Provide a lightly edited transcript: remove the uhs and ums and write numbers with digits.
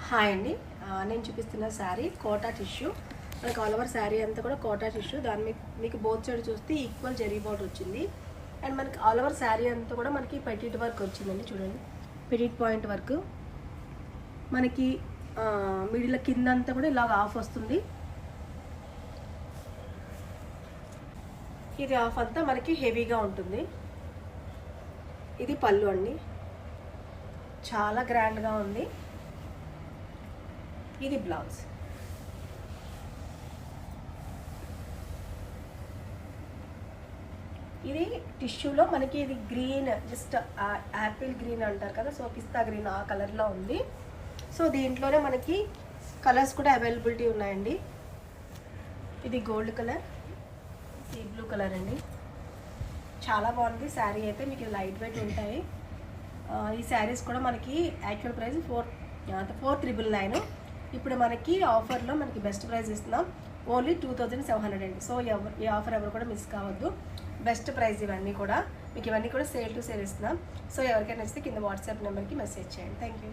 Hi అండి. నేను చూపిస్తున్న శారీ కోటా టిష్యూ. మనకి ఆల్ ఓవర్ శారీ అంతా కూడా కోటా టిష్యూ. దాని మీకు బోత్ సైడ్ చూస్తే ఈక్వల్ జరీ బార్డర్ వచ్చింది. అండ్ మనకి ఆల్ ఓవర్ శారీ అంతా కూడా మనకి పెటిట్ వర్క్ వచ్చిందండి. చూడండి, పెటిట్ పాయింట్ వర్క్ మనకి మిడిల్ కింద అంతా కూడా ఇలాగ ఆఫ్ వస్తుంది. ఇది ఆఫ్ అంతా మనకి హెవీగా ఉంటుంది. ఇది పళ్ళు అండి, చాలా గ్రాండ్గా ఉంది. ఇది బ్లౌజ్. ఇది టిష్యూలో మనకి ఇది గ్రీన్, జస్ట్ యాపిల్ గ్రీన్ అంటారు కదా, సో పిస్తా గ్రీన్ ఆ కలర్లో ఉంది. సో దీంట్లోనే మనకి కలర్స్ కూడా అవైలబిలిటీ ఉన్నాయండి. ఇది gold colour, sea blue colour అండి. చాలా బాగుంది శారీ అయితే. మీకు లైట్ వెయిట్ ఉంటాయి. ఈ శారీస్ కూడా మనకి యాక్చువల్ ప్రైస్ 4,999. ఇప్పుడు మనకి ఆఫర్లో మనకి బెస్ట్ ప్రైస్ ఇస్తున్నాం, ఓన్లీ 2,700 అండి. సో ఈ ఆఫర్ ఎవరు కూడా మిస్ కావద్దు. బెస్ట్ ప్రైస్ ఇవన్నీ కూడా మీకు, ఇవన్నీ కూడా సేల్ టు సేల్ ఇస్తున్నాం. సో ఎవరికైనా నచ్చితే కింద వాట్సాప్ నెంబర్కి మెసేజ్ చేయండి. Thank you.